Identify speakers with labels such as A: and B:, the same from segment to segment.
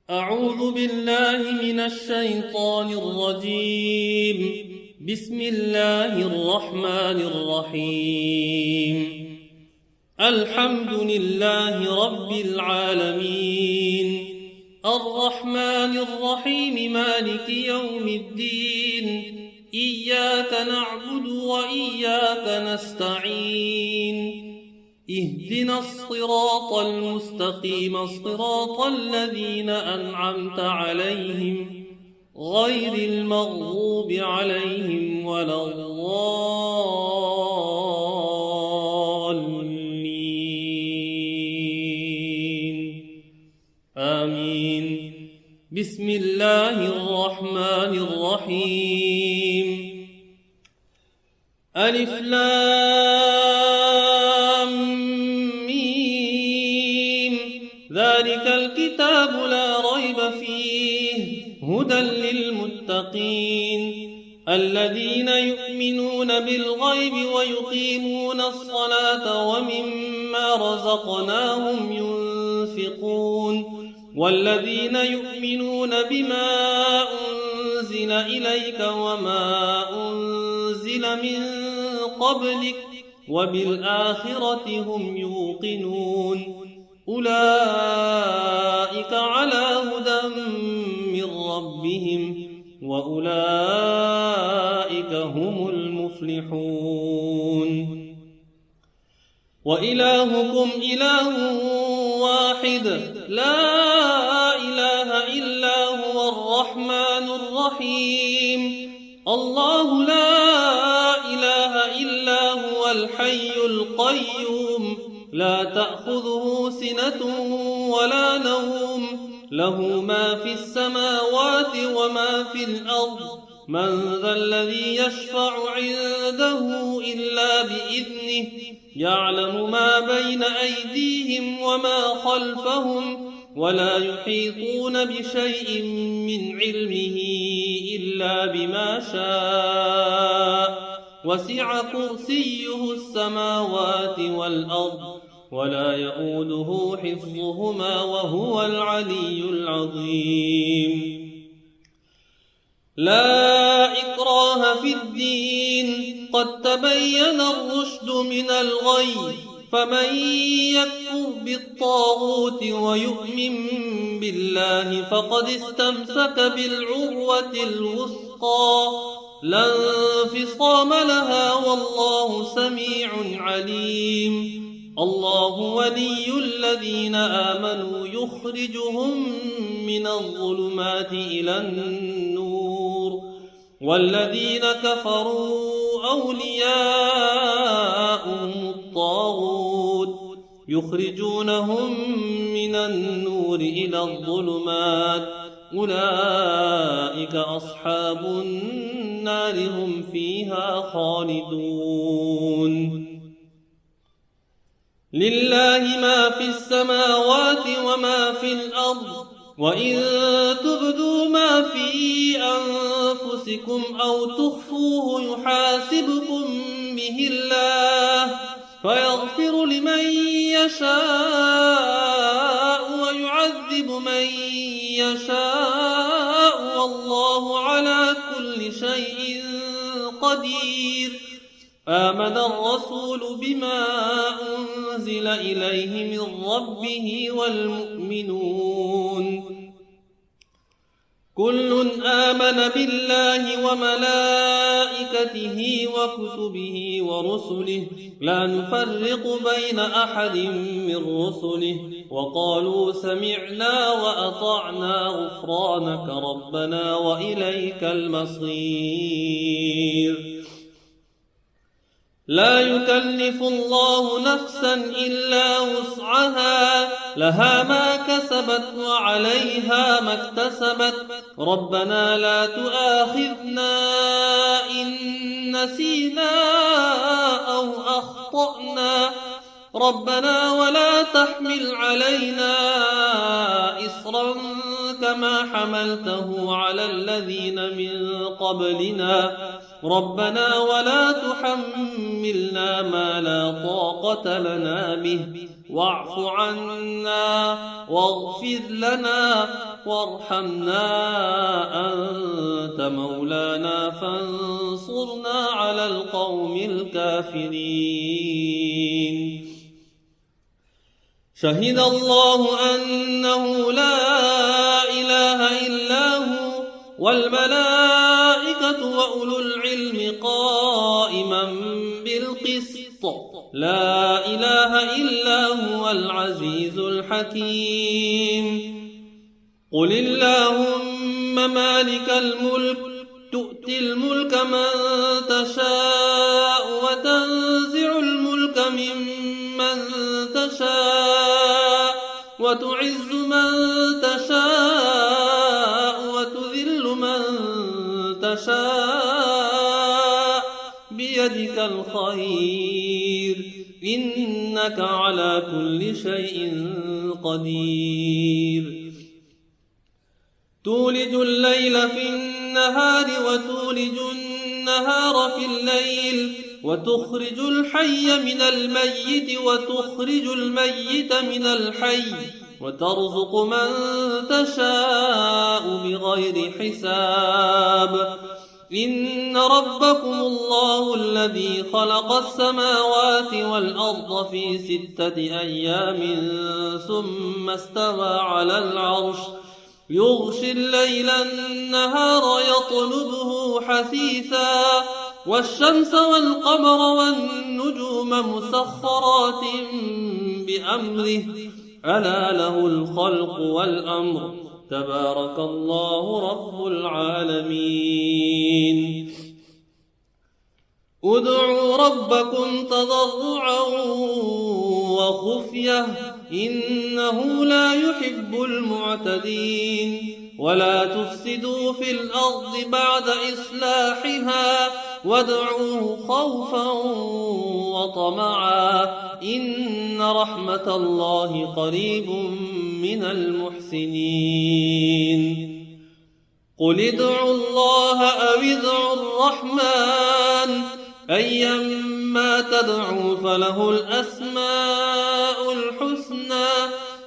A: أعوذ بالله من الشيطان الرجيم. بسم الله الرحمن الرحيم. الحمد لله رب العالمين، الرحمن الرحيم، مالك يوم الدين. إياك نعبد وإياك نستعين. اهدنا الصراط المستقيم، صراط الذين أنعمت عليهم غير المغضوب عليهم ولا الضالين. آمين. بسم الله الرحمن الرحيم. ألف لام ذلك الكتاب لا ريب فيه هدى للمتقين الذين يؤمنون بالغيب ويقيمون الصلاة ومما رزقناهم ينفقون والذين يؤمنون بما أنزل إليك وما أنزل من قبلك وبالآخرة هم يوقنون أولئك على هدى من ربهم وأولئك هم المفلحون. وإلهكم إله واحد لا إله إلا هو الرحمن الرحيم. الله لا إله إلا هو الحي القيوم لا تأخذه سنة ولا نوم له ما في السماوات وما في الأرض من ذا الذي يشفع عنده إلا بإذنه يعلم ما بين أيديهم وما خلفهم ولا يحيطون بشيء من علمه إلا بما شاء وسع كرسيه السماوات والأرض ولا يؤوده حفظهما وهو العلي العظيم. لا إكراه في الدين قد تبين الرشد من الغي فمن يكفر بالطاغوت ويؤمن بالله فقد استمسك بالعروة الوثقى لا انفصام لها والله سميع عليم. الله ولي الذين آمنوا يخرجهم من الظلمات إلى النور والذين كفروا أولياؤهم الطاغوت يخرجونهم من النور إلى الظلمات أولئك أصحاب النار هم فيها خالدون. لله ما في السماوات وما في الأرض وإن تبدوا ما في أنفسكم أو تخفوه يحاسبكم به الله فيغفر لمن يشاء ويعذب من يشاء والله على كل شيء قدير. آمن الرسول بما أنزل إليه من ربه والمؤمنون كل آمن بالله وملائكته وكتبه ورسله لا نفرق بين أحد من رسله وقالوا سمعنا وأطعنا غفرانك ربنا وإليك المصير. لا يكلف الله نفسا إلا وسعها لها ما كسبت وعليها ما اكتسبت ربنا لا تؤاخذنا إن نسينا أو أخطأنا ربنا ولا تحمل علينا إصرا كما حملته على الذين من قبلنا ربنا ولا تحملنا ما لا طاقة لنا به واعف عنا واغفر لنا وارحمنا أنت مولانا فانصرنا على القوم الكافرين. شهد الله أنه لا إله إلا هو والملائكة وأولو العلم قائما بالقسط لا إله إلا هو العزيز الحكيم. قل اللهم مالك الملك تؤتي الملك من تشاء وتنزع الملك ممن تشاء وتعز من تشاء وتذل من تشاء بيدك الخير إنك على كل شيء قدير. تولج الليل في النهار وتولج النهار في الليل وتخرج الحي من الميت وتخرج الميت من الحي وترزق من تشاء بغير حساب. إن ربكم الله الذي خلق السماوات والأرض في 6 أيام ثم استوى على العرش يغشي الليل النهار يطلبه حثيثا والشمس والقمر والنجوم مسخرات بأمره ألا له الخلق والأمر تبارك الله رب العالمين. ادعوا ربكم تضرعا وخفية إنه لا يحب المعتدين. ولا تفسدوا في الأرض بعد إصلاحها وادعوه خوفا وطمعا إن رحمة الله قريب من المحسنين. قل ادعوا الله أو ادعوا الرحمن أيما تدعوا فله الأسماء الحسنى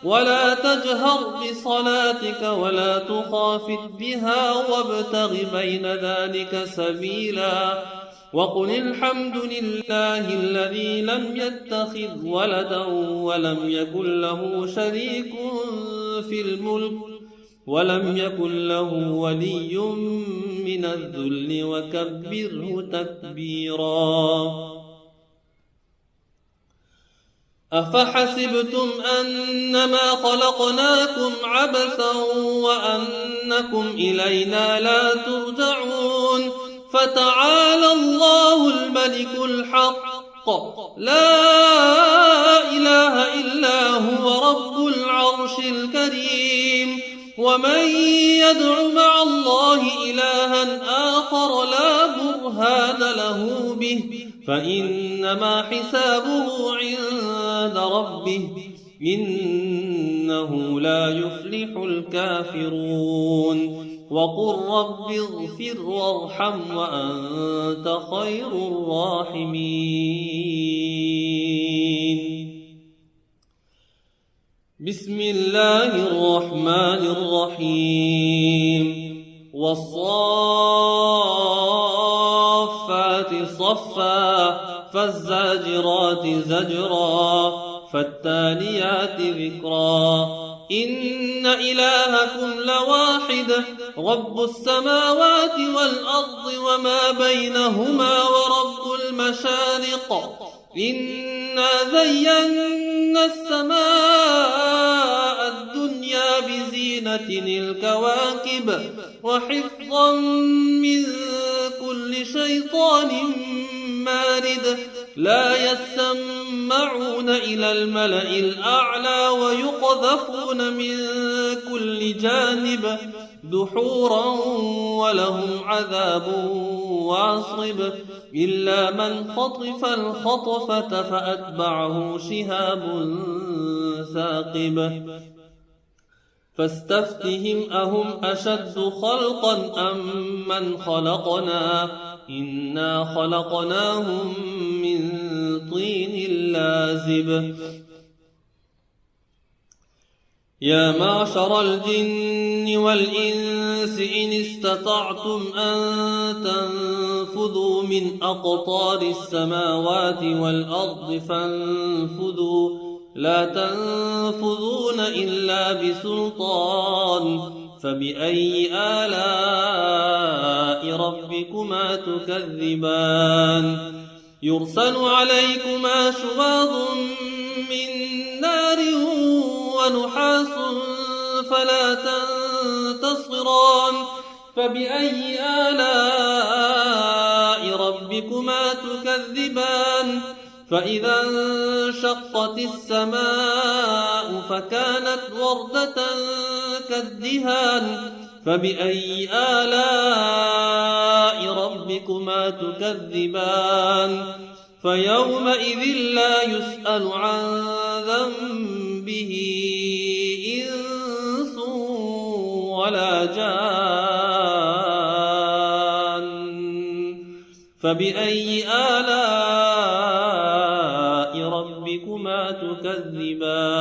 A: ولا تجهر بصلاتك ولا تخافت بها وابتغ بين ذلك سبيلا. وقل الحمد لله الذي لم يتخذ ولدا ولم يكن له شريك في الملك ولم يكن له ولي من الذل وكبره تكبيرا. أفحسبتم أنما خلقناكم عبثا وأنكم إلينا لا ترجعون فتعالى الله الملك الحق لا إله إلا هو رب العرش الكريم. ومن يدع مع الله إلها آخر لا برهان له به فإنما حسابه عند ربه إنه لا يفلح الكافرون. وقل رب اغفر وارحم وأنت خير الراحمين. بسم الله الرحمن الرحيم. والصافات صفا فالزاجرات زجرا فالتاليات ذكرا. إن إلهكم لواحد رب السماوات والأرض وما بينهما ورب المشارق. إنا زينا السماء الدنيا بزينة الكواكب وحفظا من كل شيطان مارد. لا يسمعون إلى الملأ الأعلى ويقذفون من كل جانب دحورا ولهم عذاب واصب. إلا من خطف الخطفة فأتبعه شهاب ثاقب. فاستفتهم أهم أشد خلقا أم من خلقنا إنا خلقناهم من طين لازب يا معشر الجن والإنس إن استطعتم أن تنفذوا من أقطار السماوات والأرض فانفذوا لا تنفذون إلا بسلطان فبأي آلاء ربكما تكذبان يرسل عليكما شواظ من نار ونحاس فلا تنتصران فبأي آلاء ربكما تكذبان فإذا انشقت السماء فكانت وردة كالدهان فبأي آلاء ربكما تكذبان فيومئذ لا يسأل عن ذنبه إنس ولا جان فبأي آلاء ربكما تكذبان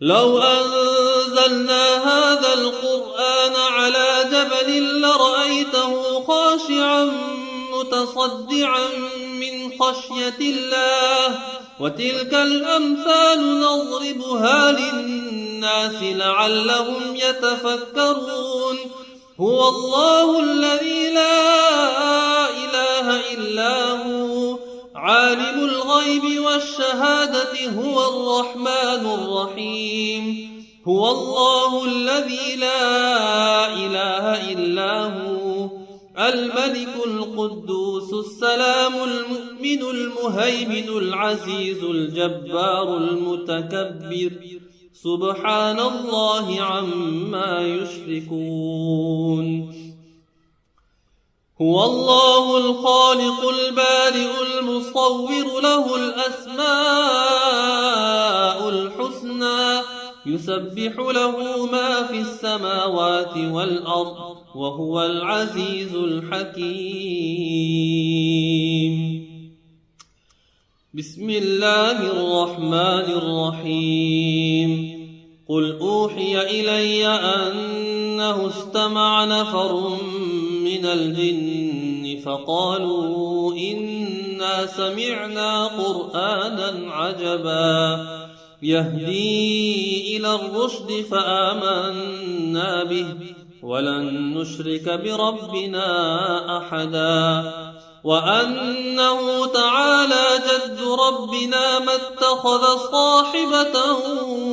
A: لو أنزلنا هذا القرآن على جبل لرأيته خاشعا متصدعا من خشية الله وتلك الأمثال نضربها للناس لعلهم يتفكرون هو الله الذي لا إله إلا هو عالم الغيب والشهادة هو الرحمن الرحيم هو الله الذي لا إله إلا هو الملك القدوس السلام المؤمن المهيمن العزيز الجبار المتكبر سبحان الله عما يشركون هو الله الخالق البارئ المصور له الأسماء الحسنى يسبح له ما في السماوات والأرض وهو العزيز الحكيم بسم الله الرحمن الرحيم قل أوحي إلي أنه استمع نفر من الجن فقالوا إنا سمعنا قرآنا عجبا يهدي إلى الرشد فآمنا به ولن نشرك بربنا أحدا وأنه تعالى جد ربنا ما اتخذ صاحبة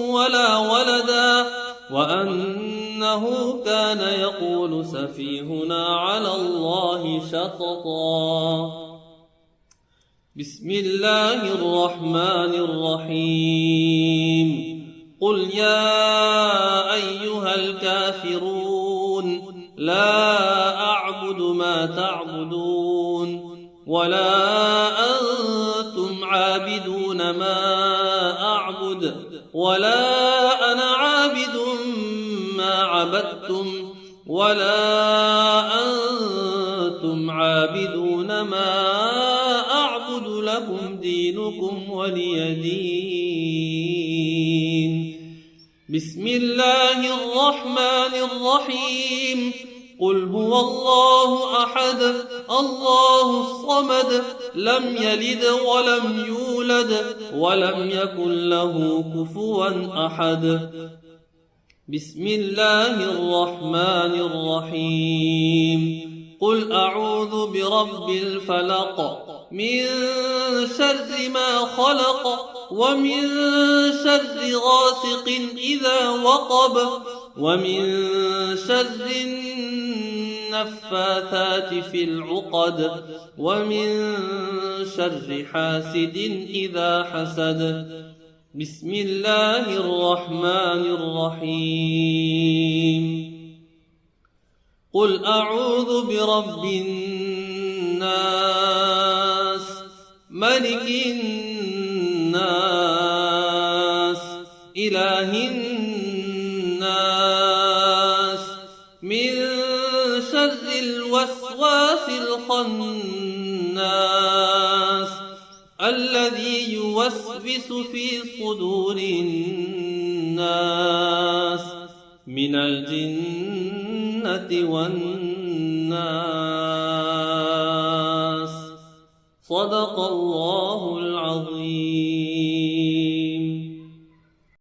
A: ولا ولدا وأنه كان يقول سفيهنا على الله شططا بسم الله الرحمن الرحيم قل يا أيها الكافرون لا أعبد ما تعبدون ولا أنتم عابدون ما أعبد ولا أنا عابد ما عبدتم ولا أنتم عابدون ما أعبد لكم دينكم ولي دين بسم الله الرحمن الرحيم قل هو الله أحد الله الصمد لم يلد ولم يولد ولم يكن له كفوا أحد بسم الله الرحمن الرحيم قل أعوذ برب الفلق من شر ما خلق ومن شر غاسق إذا وقب ومن شر النفاثات في العقد ومن شر حاسد إذا حسد بسم الله الرحمن الرحيم قل أعوذ برب الناس ملك الناس إله الناس من الخناس الذي يوسوس في صدور الناس من الجنة والناس. صدق الله